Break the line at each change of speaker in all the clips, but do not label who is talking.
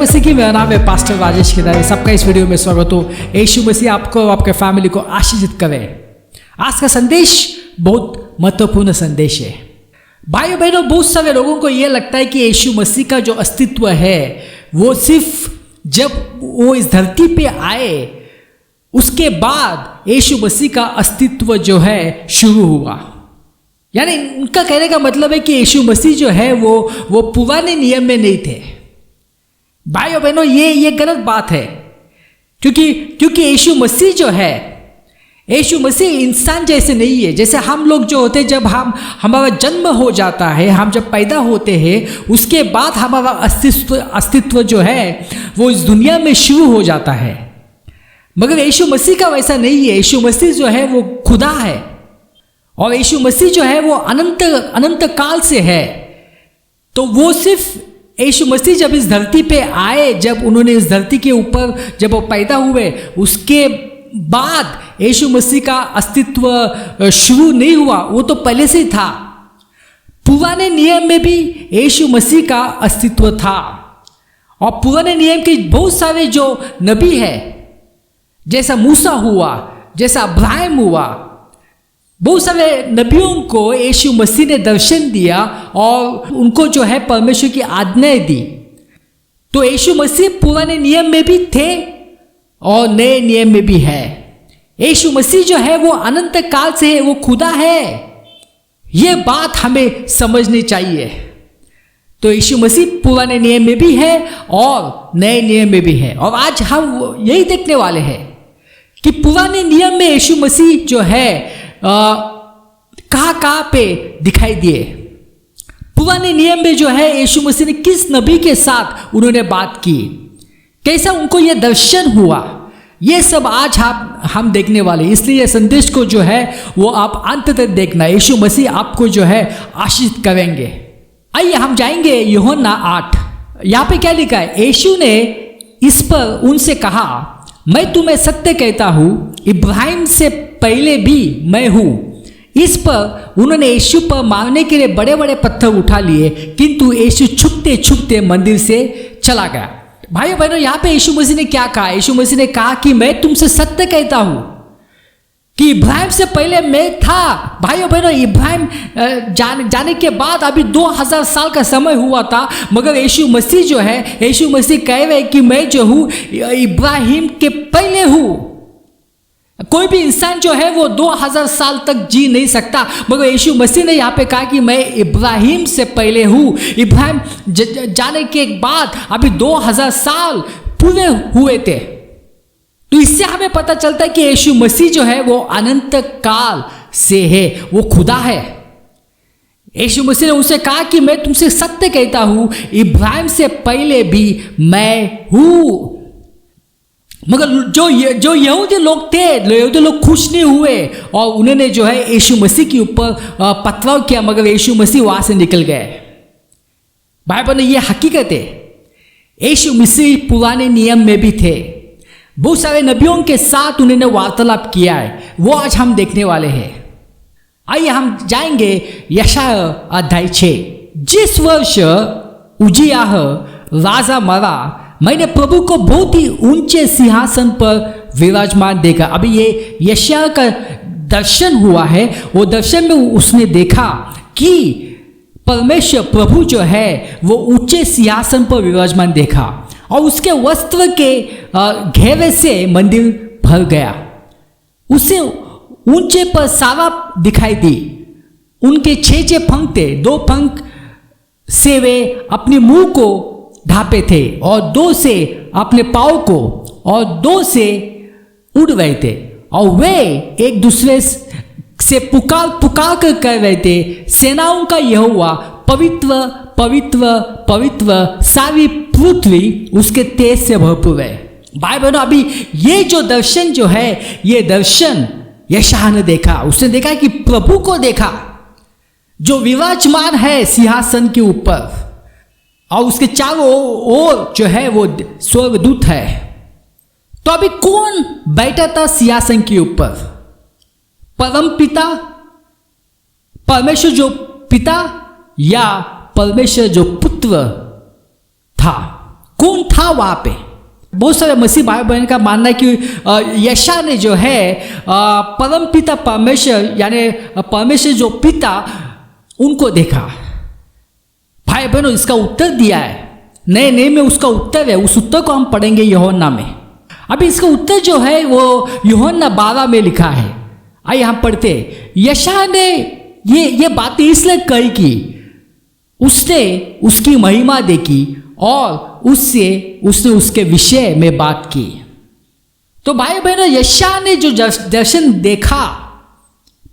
मसीह की, मेरा नाम है पास्टर राजेश केदारी। सबका इस वीडियो में स्वागत हो। यीशु मसीह आपको और आपके फैमिली को आशीषित करे। आज का संदेश बहुत महत्वपूर्ण संदेश है। भाइयों बहनों, बहुत सारे लोगों को यह लगता है कि यीशु मसीह का जो अस्तित्व है वो सिर्फ जब वो इस धरती पे आए उसके बाद यीशु मसीह का अस्तित्व जो है शुरू हुआ। यानी उनका कहने का मतलब है कि यीशु मसीह जो है वो पुराने नियम में नहीं थे। भाइयों बहनों, ये गलत बात है, क्योंकि यीशु मसीह जो है, यीशु मसीह इंसान जैसे नहीं है। जैसे हम लोग जो होते हैं, जब हमारा जन्म हो जाता है, हम जब पैदा होते हैं, उसके बाद हमारा अस्तित्व जो है वो इस दुनिया में शुरू हो जाता है। मगर यीशु मसीह का वैसा नहीं है। यीशु मसीह जो है वो खुदा है, और यीशु मसीह जो है वो अनंत काल से है। तो वो सिर्फ यीशु मसीह जब इस धरती पे आए, जब उन्होंने इस धरती के ऊपर जब वो पैदा हुए, उसके बाद यीशु मसीह का अस्तित्व शुरू नहीं हुआ, वो तो पहले से ही था। पुराने नियम में भी यीशु मसीह का अस्तित्व था, और पुराने नियम के बहुत सारे जो नबी है, जैसा मूसा हुआ, जैसा अब्राहम हुआ, बहुत सारे नबियों को यीशु मसीह ने दर्शन दिया और उनको जो है परमेश्वर की आज्ञाएं दी। तो यीशु मसीह पुराने नियम में भी थे और नए नियम में भी है। यीशु मसीह जो है वो अनंत काल से है, वो खुदा है। ये बात हमें समझनी चाहिए। तो यीशु मसीह पुराने नियम में भी है और नए नियम में भी है। और आज हम यही देखने वाले हैं कि पुराने नियम में यीशु मसीह जो है कहाँ पे दिखाई दिए। पुराने नियम में जो है यीशु मसीह ने किस नबी के साथ उन्होंने बात की, कैसा उनको ये दर्शन हुआ, ये सब आज हम देखने वाले। इसलिए ये संदेश को जो है वो आप अंत तक देखना। यीशु मसीह आपको जो है आशीषित करेंगे। आइए हम जाएंगे यूहन्ना 8। यहाँ पे क्या लिखा है? यीशु ने इस पर उनसे कहा, मैं तुम्हें सत्य कहता हूँ, इब्राहिम से पहले भी मैं हूँ। इस पर उन्होंने यीशु पर मारने के लिए बड़े बड़े पत्थर उठा लिए, किंतु यीशु छुपते छुपते मंदिर से चला गया। भाइयों बहनों, यहाँ पे यीशु मसीह ने क्या कहा? यीशु मसीह ने कहा कि मैं तुमसे सत्य कहता हूँ कि इब्राहिम से पहले मैं था। भाइयों बहनों, इब्राहिम जाने के बाद अभी 2000 साल का समय हुआ था, मगर यीशु मसीह जो है, यीशु मसीह कह रहे कि मैं जो हूँ इब्राहिम के पहले हूँ। कोई भी इंसान जो है वो 2000 साल तक जी नहीं सकता, मगर यीशु मसीह ने यहाँ पे कहा कि मैं इब्राहिम से पहले हूँ। इब्राहिम जाने के बाद अभी 2000 साल पूरे हुए थे। तो इससे हमें पता चलता है कि यीशु मसीह जो है वो अनंत काल से है, वो खुदा है। यीशु मसीह ने उनसे कहा कि मैं तुमसे सत्य कहता हूँ, इब्राहिम से पहले भी मैं हूँ। मगर जो यहूदी लोग थे, यहूदी लोग खुश नहीं हुए और उन्होंने जो है यीशु मसीह के ऊपर पथराव किया, मगर यीशु मसीह वहां से निकल गए। भाई बहनों, ये हकीकत है। यीशु मसीह पुराने नियम में भी थे। बहुत सारे नबियों के साथ उन्होंने वार्तालाप किया है, वो आज हम देखने वाले हैं। आइए हम जाएंगे यशायाह अध्याय 6। जिस वर्ष उजियाह राजा मरा, मैंने प्रभु को बहुत ही ऊंचे सिंहासन पर विराजमान देखा। अभी ये यशायाह का दर्शन हुआ है। वो दर्शन में उसने देखा कि परमेश्वर प्रभु जो है वो ऊंचे सिंहासन पर विराजमान देखा, और उसके वस्त्र के घेरे से मंदिर भर गया। उसे ऊंचे पर सारा दिखाई दी। उनके 6 पंख थे। 2 पंख से वे अपने मुंह को ढांपे थे, और 2 से अपने पाँव को, और 2 से उड़ रहे थे, और वे एक दूसरे से पुकार कर कह रहे थे, सेनाओं का यहोवा पवित्र पवित्र पवित्र, सारी पृथ्वी उसके तेज से भरपूर है। भाई बहनों, अभी ये जो दर्शन जो है, ये दर्शन यशायाह ने देखा। उसने देखा कि प्रभु को देखा जो विराजमान है सिंहासन के ऊपर, और उसके चारों ओर जो है वो स्वर्गदूत है। तो अभी कौन बैठा था सिंहासन के ऊपर? परम पिता, परमेश्वर जो पिता, या परमेश्वर जो पुत्र था? कौन था वहाँ पे? बहुत सारे मसीह भाई बहन का मानना है कि यशा ने जो है परम पिता परमेश्वर यानी परमेश्वर जो पिता उनको देखा। भाई बहनों, इसका उत्तर दिया है नए नियम में, उसका उत्तर है। उस उत्तर को हम पढ़ेंगे यूहन्ना में। अभी इसका उत्तर जो है वो यूहन्ना 12 में लिखा है। आइए हम पढ़ते। यशा ने ये बातें इसलिए कही कि उसने उसकी महिमा देखी और उसने उसके विषय में बात की। तो भाई बहनों, यशा ने जो दर्शन देखा,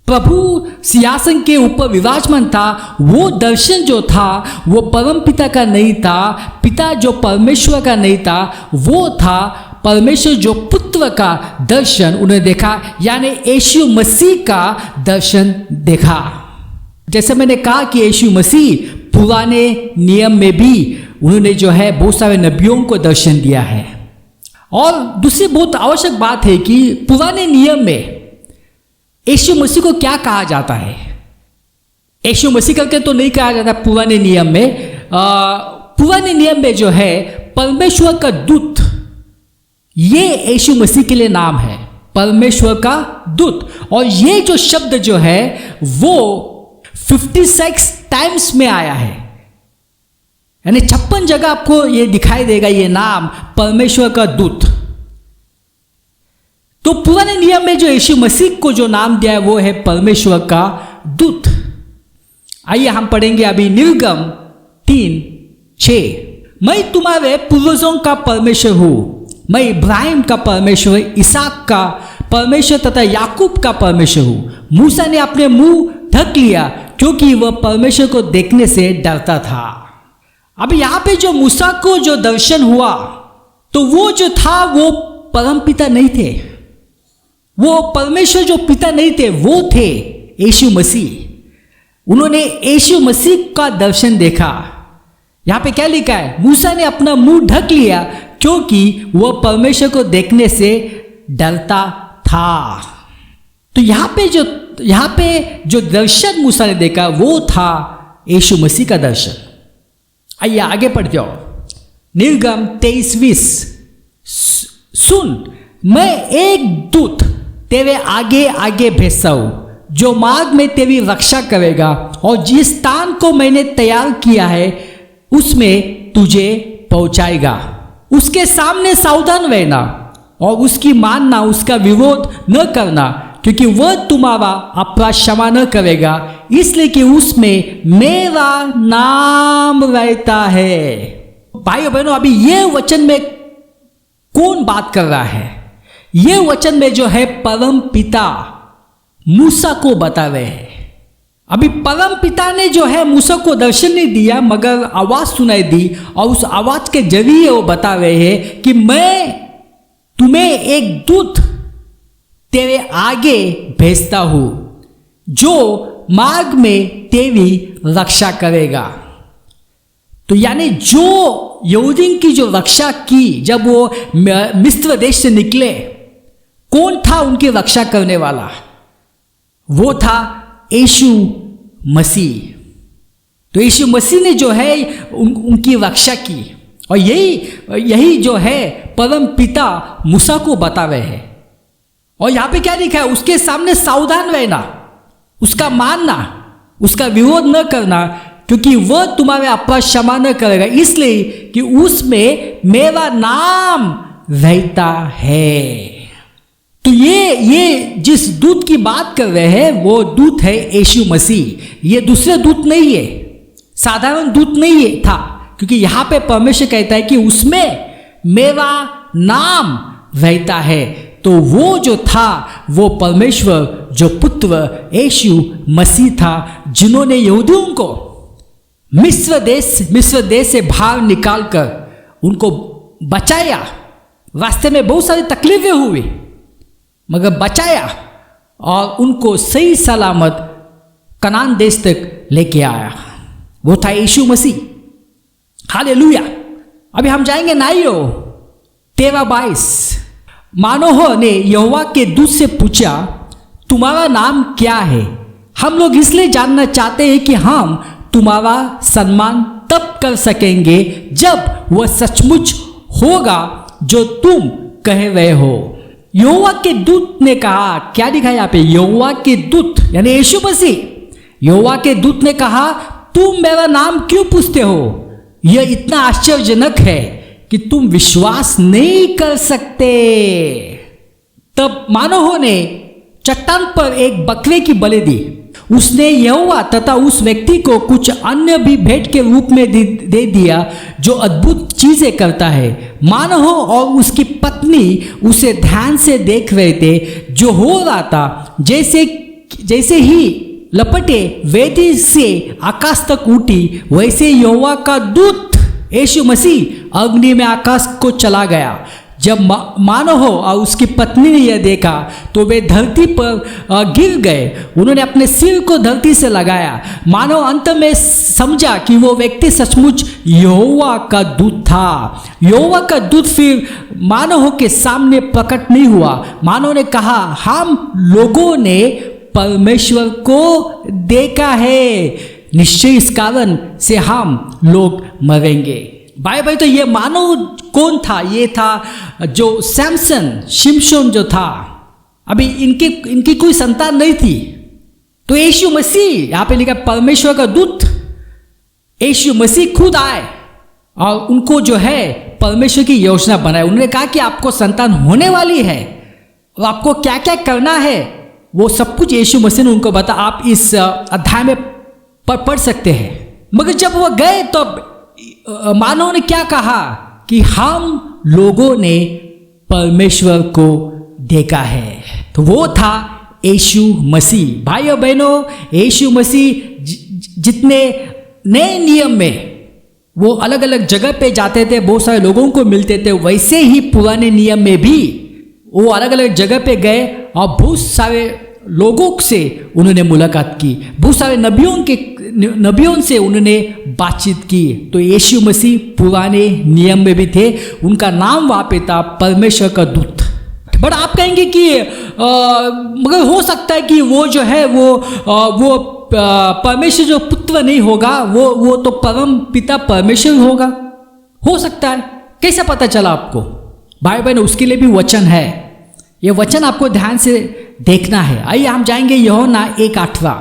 प्रभु सिंहासन के ऊपर विराजमान था, वो दर्शन जो था वो परम पिता का नहीं था, पिता जो परमेश्वर का नहीं था, वो था परमेश्वर जो पुत्र का दर्शन उन्हें देखा, यानी यीशु मसीह का दर्शन देखा। जैसे मैंने कहा कि यीशु मसीह पुराने नियम में भी उन्होंने जो है बहुत सारे नबियों को दर्शन दिया है। और दूसरी बहुत आवश्यक बात है कि पुराने नियम में यीशु मसीह को क्या कहा जाता है? यीशु मसीह करके तो नहीं कहा जाता पुराने नियम में। पुराने नियम में जो है परमेश्वर का दूत, ये यीशु मसीह के लिए नाम है, परमेश्वर का दूत। और ये जो शब्द जो है वो 56 टाइम्स में आया है, यानी 56 जगह आपको ये दिखाई देगा ये नाम परमेश्वर का दूत। तो पुराने नियम में जो यीशु मसीह को जो नाम दिया है वो है परमेश्वर का दूत। आइए हम पढ़ेंगे अभी निर्गम 3:6। मैं तुम्हारे पूर्वजों का परमेश्वर हूं, मैं इब्राहिम का परमेश्वर, इसहाक का परमेश्वर तथा याकूब का परमेश्वर हूं। मूसा ने अपने मुंह ढक लिया क्योंकि वह परमेश्वर को देखने से डरता था। अब यहां पे जो मूसा को जो दर्शन हुआ, तो वो जो था वो परम पिता नहीं थे, वो परमेश्वर जो पिता नहीं थे, वो थे यीशु मसीह। उन्होंने यीशु मसीह का दर्शन देखा। यहां पे क्या लिखा है? मूसा ने अपना मुंह ढक लिया क्योंकि वह परमेश्वर को देखने से डरता था। तो यहां पे जो दर्शन मूसा ने देखा वो था यीशु मसीह का दर्शन। आइए आगे पढ़ जाओ। निर्गम 23:20। सुन, मैं एक दूत तेरे आगे आगे भेजता हूं जो मार्ग में तेरी रक्षा करेगा, और जिस स्थान को मैंने तैयार किया है उसमें तुझे पहुंचाएगा। उसके सामने सावधान रहना और उसकी मानना, उसका विरोध न करना, क्योंकि वह तुम्हारा अपराध क्षमा न करेगा, इसलिए कि उसमें मेरा नाम रहता है। भाइयों बहनों, अभी ये वचन में कौन बात कर रहा है? ये वचन में जो है परम पिता मूसा को बता रहे हैं। अभी परम पिता ने जो है मूसा को दर्शन नहीं दिया, मगर आवाज सुनाई दी, और उस आवाज के जरिए वो बता रहे हैं कि मैं तुम्हें एक दूत तेरे आगे भेजता हूं जो मार्ग में तेरी रक्षा करेगा। तो यानी जो यहूदियों की जो रक्षा की जब वो मिस्र देश से निकले, कौन था उनकी रक्षा करने वाला? वो था यीशु मसीह। तो यीशु मसीह ने जो है उनकी रक्षा की, और यही जो है परम पिता मूसा को बता रहे हैं। और यहां पे क्या लिखा है? उसके सामने सावधान रहना, उसका मानना, उसका विरोध न करना, क्योंकि वह तुम्हारे अपराध क्षमा न करेगा, इसलिए कि उसमें मेरा नाम रहता है। तो ये जिस दूत की बात कर रहे हैं वो दूत है यीशु मसीह। ये दूसरे दूत नहीं है, साधारण दूत नहीं है था, क्योंकि यहां पे परमेश्वर कहता है कि उसमें मेरा नाम रहता है। तो वो जो था वो परमेश्वर जो पुत्र यीशु मसीह था, जिन्होंने यहूदियों को मिस्र देश से बाहर निकालकर उनको बचाया। रास्ते में बहुत सारी तकलीफें हुई, मगर बचाया और उनको सही सलामत कनान देश तक लेके आया। वो था यीशु मसीह। हालेलुया। अभी हम जाएंगे नाइयो 13:22। मानोह ने यहोवा के दूत से पूछा, तुम्हारा नाम क्या है? हम लोग इसलिए जानना चाहते हैं कि हम तुम्हारा सम्मान तब कर सकेंगे जब वह सचमुच होगा जो तुम कह रहे हो। यहोवा के दूत ने कहा, क्या लिखा है यहाँ पे? यहोवा के दूत यानी यीशु मसीह। यहोवा के दूत ने कहा, तुम मेरा नाम क्यों पूछते हो? यह इतना आश्चर्यजनक है कि तुम विश्वास नहीं कर सकते। तब मानोह ने चट्टान पर एक बकरे की बलि दी। उसने यहोवा तथा उस व्यक्ति को कुछ अन्य भी भेंट के रूप में दे दिया जो अद्भुत चीजें करता है। मानोह और उसकी पत्नी उसे ध्यान से देख रहे थे जो हो रहा था। जैसे ही लपटे वेदी से आकाश तक उठी, वैसे यहोवा का दूत यीशु मसीह अग्नि में आकाश को चला गया। जब मानोह और उसकी पत्नी ने यह देखा तो वे धरती पर गिर गए। उन्होंने अपने सिर को धरती से लगाया। मानोह अंत में समझा कि वो व्यक्ति सचमुच यहोवा का दूत था। यहोवा का दूत फिर मानोह के सामने प्रकट नहीं हुआ। मानोह ने कहा, हम लोगों ने परमेश्वर को देखा है, निश्चय इस कारण से हम लोग मरेंगे। भाई तो ये मानव कौन था? ये था जो शिमशोन जो था। अभी इनकी कोई संतान नहीं थी। तो यीशु मसीह, यहां पे लिखा परमेश्वर का दूत यीशु मसीह खुद आए और उनको जो है परमेश्वर की योजना बनाए। उन्होंने कहा कि आपको संतान होने वाली है और आपको क्या क्या करना है, वो सब कुछ यीशु मसीह ने उनको बताया। आप इस अध्याय में पढ़ सकते हैं। मगर जब वो गए तब मानव ने क्या कहा कि हम लोगों ने परमेश्वर को देखा है। तो वो था यीशु मसीह। भाइयों बहनों, यीशु मसीह जितने नए नियम में वो अलग अलग जगह पे जाते थे, बहुत सारे लोगों को मिलते थे, वैसे ही पुराने नियम में भी वो अलग अलग जगह पे गए और बहुत सारे लोगों से उन्होंने मुलाकात की। बहुत सारे नबियों से उन्होंने बातचीत की। तो यीशु मसीह पुराने नियम में भी थे। उनका नाम वहाँ पे था परमेश्वर का दूत। बट आप कहेंगे कि मगर हो सकता है कि वो जो है वो परमेश्वर जो पुत्र नहीं होगा, वो तो परम पिता परमेश्वर होगा। हो सकता है। कैसे पता चला आपको? भाई बहन, उसके लिए भी वचन है। ये वचन आपको ध्यान से देखना है। आइए हम जाएंगे यूहन्ना 1:8।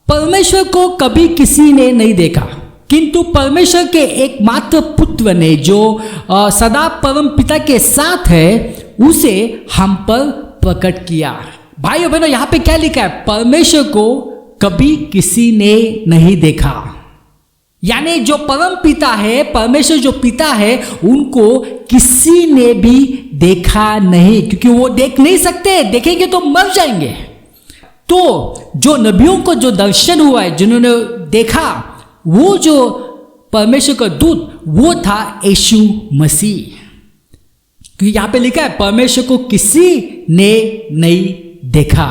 परमेश्वर को कभी किसी ने नहीं देखा, किंतु परमेश्वर के एकमात्र पुत्र ने जो सदा परम पिता के साथ है उसे हम पर प्रकट किया। भाइयों बहनों, यहाँ पे क्या लिखा है? परमेश्वर को कभी किसी ने नहीं देखा। यानी जो परम पिता है, परमेश्वर जो पिता है, उनको किसी ने भी देखा नहीं, क्योंकि वो देख नहीं सकते। देखेंगे तो मर जाएंगे। तो जो नबियों को जो दर्शन हुआ है, जिन्होंने देखा, वो जो परमेश्वर का दूत, वो था यीशु मसीह। क्योंकि यहां पे लिखा है परमेश्वर को किसी ने नहीं देखा।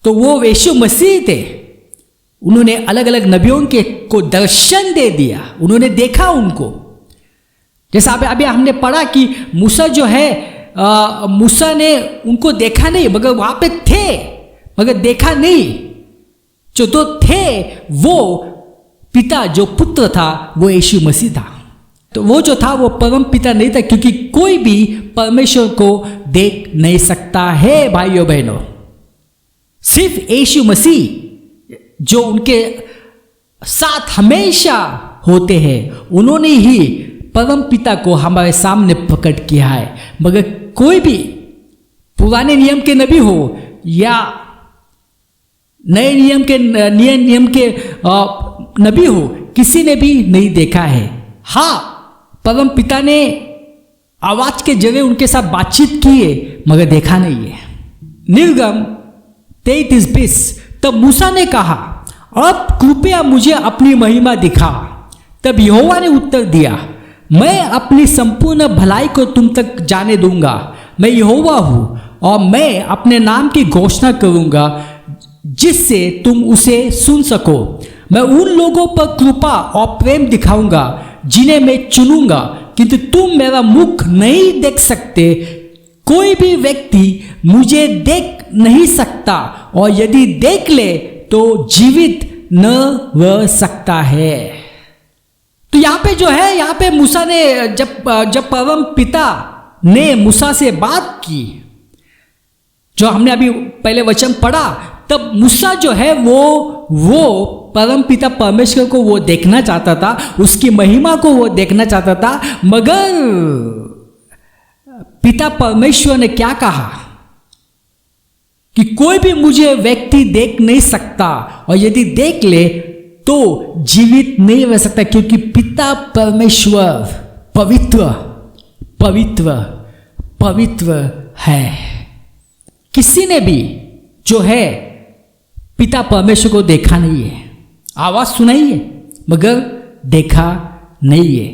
तो वो यीशु मसीह थे। उन्होंने अलग अलग नबियों को दर्शन दे दिया। उन्होंने देखा उनको। जैसा अभी हमने पढ़ा कि मूसा जो है, मूसा ने उनको देखा नहीं, मगर वहां पे थे, मगर देखा नहीं। जो तो थे वो पिता, जो पुत्र था वो यीशु मसीह था। तो वो जो था वो परम पिता नहीं था, क्योंकि कोई भी परमेश्वर को देख नहीं सकता है। भाइयों बहनों, सिर्फ यीशु मसीह जो उनके साथ हमेशा होते हैं, उन्होंने ही परम पिता को हमारे सामने प्रकट किया है। मगर कोई भी पुराने नियम के नबी हो या नए नियम के नबी हो, किसी ने भी नहीं देखा है। हाँ, परम पिता ने आवाज के जरिए उनके साथ बातचीत की है, मगर देखा नहीं है। निर्गम 33:20। तब मूसा ने कहा, अब कृपया मुझे अपनी महिमा दिखा। तब यहोवा ने उत्तर दिया, मैं अपनी संपूर्ण भलाई को तुम तक जाने दूंगा। मैं यहोवा हूं और मैं अपने नाम की घोषणा करूंगा जिससे तुम उसे सुन सको। मैं उन लोगों पर कृपा और प्रेम दिखाऊंगा जिन्हें मैं चुनूंगा, किंतु तुम मेरा मुख नहीं देख सकते। कोई भी व्यक्ति मुझे देख नहीं सकता, और यदि देख ले तो जीवित न रह सकता है। तो यहाँ पे जो है, यहाँ पे मूसा ने जब परम पिता ने मूसा से बात की, जो हमने अभी पहले वचन पढ़ा, तब मूसा जो है वो परम पिता परमेश्वर को वो देखना चाहता था, उसकी महिमा को वो देखना चाहता था। मगर पिता परमेश्वर ने क्या कहा कि कोई भी मुझे व्यक्ति देख नहीं सकता, और यदि देख ले तो जीवित नहीं रह सकता, क्योंकि पिता परमेश्वर पवित्र पवित्र पवित्र है। किसी ने भी जो है पिता परमेश्वर को देखा नहीं है, आवाज सुनाई है मगर देखा नहीं है।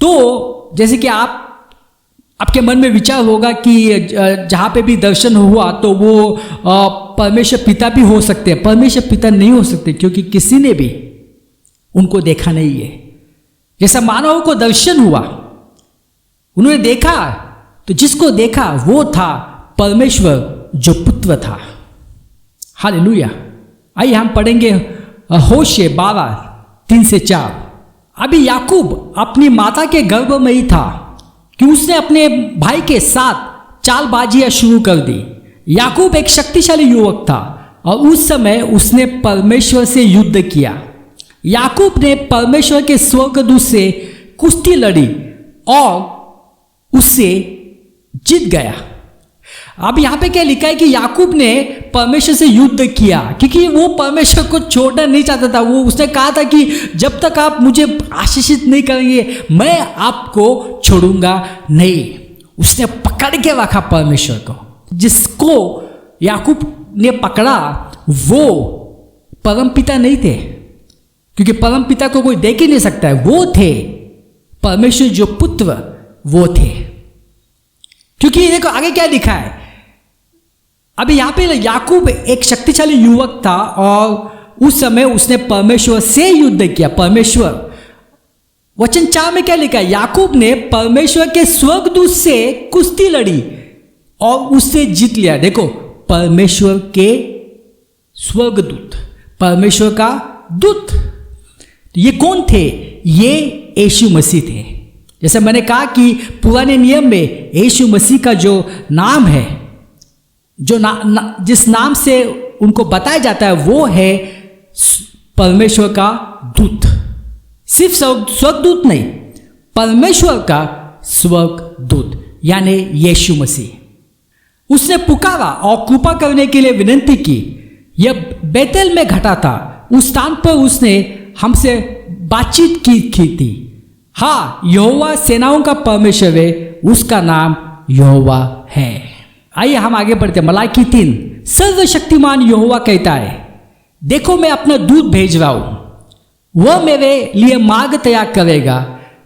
तो जैसे कि आपके मन में विचार होगा कि जहाँ पे भी दर्शन हुआ तो वो परमेश्वर पिता भी हो सकते हैं। परमेश्वर पिता नहीं हो सकते, क्योंकि किसी ने भी उनको देखा नहीं है। जैसा मानव को दर्शन हुआ, उन्होंने देखा, तो जिसको देखा वो था परमेश्वर जो पुत्र था। हालेलुया। आइए हम पढ़ेंगे होशे 12:3-4। अभी याकूब अपनी माता के गर्भ में ही था कि उसने अपने भाई के साथ चालबाजियां शुरू कर दी। याकूब एक शक्तिशाली युवक था और उस समय उसने परमेश्वर से युद्ध किया। याकूब ने परमेश्वर के स्वर्गदूत से कुश्ती लड़ी और उससे जीत गया। अब यहाँ पे क्या लिखा है कि याकूब ने परमेश्वर से युद्ध किया, क्योंकि वो परमेश्वर को छोड़ना नहीं चाहता था। उसने कहा था कि जब तक आप मुझे आशीषित नहीं करेंगे मैं आपको छोड़ूंगा नहीं। उसने पकड़ के रखा परमेश्वर को। जिसको याकूब ने पकड़ा वो परमपिता नहीं थे, क्योंकि परमपिता को कोई देख ही नहीं सकता है। वो थे परमेश्वर जो पुत्र, वो थे। क्योंकि देखो आगे क्या लिखा है। अभी यहाँ पे याकूब एक शक्तिशाली युवक था और उस समय उसने परमेश्वर से युद्ध किया। परमेश्वर, वचन 4 में क्या लिखा है? याकूब ने परमेश्वर के स्वर्गदूत से कुश्ती लड़ी और उससे जीत लिया। देखो, परमेश्वर के स्वर्गदूत, परमेश्वर का दूत। ये कौन थे? ये यीशु मसीह थे। जैसे मैंने कहा कि पुराने नियम में यीशु मसीह का जो नाम है, जो जिस नाम से उनको बताया जाता है, वो है परमेश्वर का दूत। सिर्फ स्वर्गदूत नहीं, परमेश्वर का स्वर्गदूत, यानी यीशु मसीह। उसने पुकारा और कृपा करने के लिए विनती की। यह बेतेल में घटा था। उस स्थान पर उसने हमसे बातचीत की थी। हाँ, यहोवा सेनाओं का परमेश्वर है, उसका नाम यहोवा है। आइए हम आगे बढ़ते हैं। मलाकी 3। सर्वशक्तिमान यहोवा कहता है, देखो मैं अपना दूत भेज रहा हूं, वह मेरे लिए मार्ग तैयार करेगा।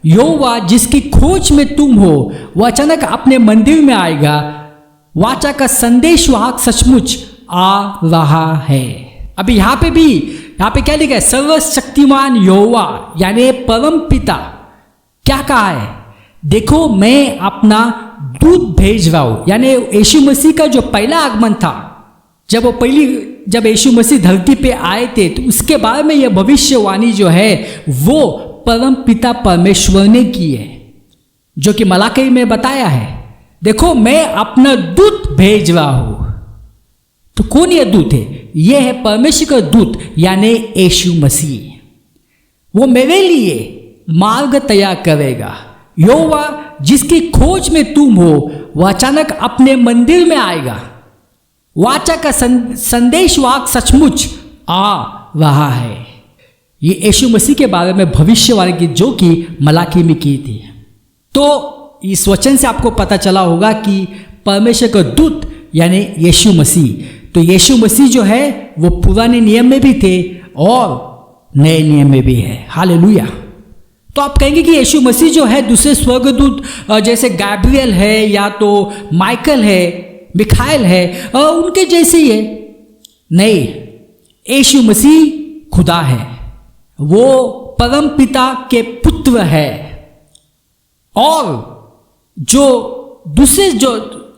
यहोवा जिसकी खोज में तुम हो, वह अचानक अपने मंदिर में आएगा। वाचा का संदेश वाहक सचमुच आ रहा है। अभी यहाँ पे क्या लिखा है? सर्वशक्तिमान यहोवा, यानी परम पिता क्या कहा है? देखो मैं अपना दूत भेज रहा हूं। यानी यीशु मसीह का जो पहला आगमन था, जब यीशु मसीह धरती पे आए थे, तो उसके बारे में यह भविष्यवाणी जो है वो परम पिता परमेश्वर ने की है, जो कि मलाकी में बताया है। देखो मैं अपना दूत भेज रहा हूं। तो कौन यह दूत है? यह है परमेश्वर का दूत, यानी यीशु मसीह। वो मेरे लिए मार्ग तैयार करेगा। यहोवा जिसकी खोज में तुम हो, वह अचानक अपने मंदिर में आएगा। वाचा का संदेश वाहक सचमुच आ रहा है। ये यीशु मसीह के बारे में भविष्यवाणी की, जो कि मलाकी में की थी। तो इस वचन से आपको पता चला होगा कि परमेश्वर का दूत यानी यीशु मसीह। तो यीशु मसीह जो है वो पुराने नियम में भी थे और नए नियम में भी है। हालेलुया। तो आप कहेंगे कि यीशु मसीह जो है दूसरे स्वर्गदूत जैसे गैब्रियल है या तो माइकल है, मिखाइल है, उनके जैसे ही है? नहीं, यीशु मसीह खुदा है। वो परम पिता के पुत्र है। और जो दूसरे जो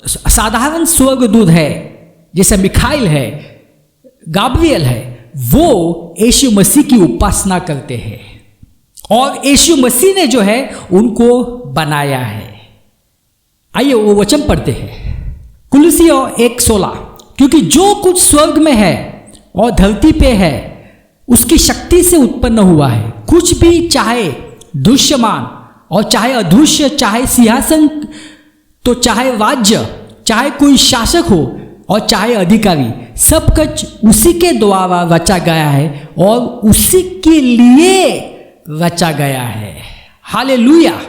साधारण स्वर्गदूत है जैसे मिखाइल है, गैब्रियल है, वो यीशु मसीह की उपासना करते हैं और यीशु मसीह ने जो है उनको बनाया है। आइए वो वचन पढ़ते हैं, कुलुसियों 1:16। क्योंकि जो कुछ स्वर्ग में है और धरती पे है उसकी शक्ति से उत्पन्न हुआ है, कुछ भी चाहे दृश्यमान और चाहे अदृश्य, चाहे सिंहासन तो चाहे राज्य, चाहे कोई शासक हो और चाहे अधिकारी, सब कुछ उसी के द्वारा रचा गया है और उसी के लिए रचा गया है। हालेलुया।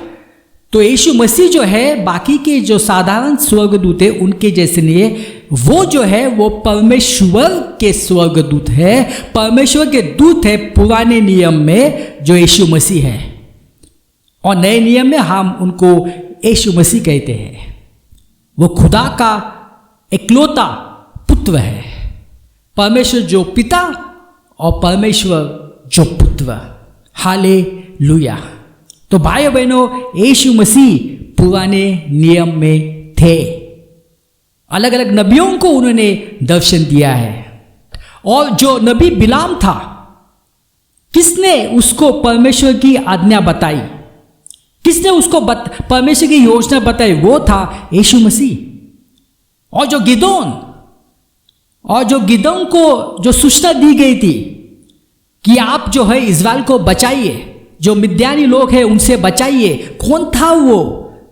तो यीशु मसीह जो है बाकी के जो साधारण स्वर्गदूत है उनके जैसे नहीं है, वो जो है वो परमेश्वर के स्वर्गदूत है, परमेश्वर के दूत है पुराने नियम में जो यीशु मसीह है, और नए नियम में हम उनको यीशु मसीह कहते हैं। वो खुदा का इकलौता पुत्र है, परमेश्वर जो पिता और परमेश्वर जो पुत्र। हालेलुया। तो भाई बहनों, यीशु मसीह पुराने नियम में थे, अलग अलग नबियों को उन्होंने दर्शन दिया है। और जो नबी बिलाम था, किसने उसको परमेश्वर की आज्ञा बताई, किसने उसको परमेश्वर की योजना बताई? वो था यीशु मसीह। और जो गिदोन को जो सूचना दी गई थी कि आप जो है इस्राएल को बचाइए, जो मिद्यानी लोग हैं उनसे बचाइए, कौन था वो?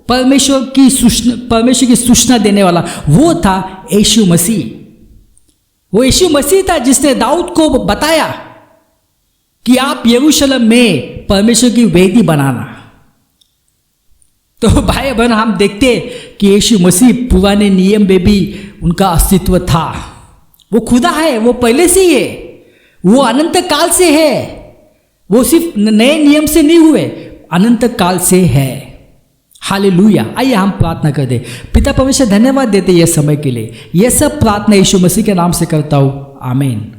परमेश्वर की सूचना देने वाला वो था यीशु मसीह। वो यीशु मसीह था जिसने दाऊद को बताया कि आप यरूशलेम में परमेश्वर की वेदी बनाना। तो भाई बहन, हम देखते कि यीशु मसीह पुराने नियम में भी उनका अस्तित्व था। वो खुदा है, वो पहले से ही है, वो अनंत काल से है, वो सिर्फ नए नियम से नहीं हुए, अनंत काल से है। हालेलुया। आइए हम प्रार्थना कर दे। पिता परमेश्वर, धन्यवाद देते ये समय के लिए। यह सब प्रार्थना यीशु मसीह के नाम से करता हूँ, आमीन।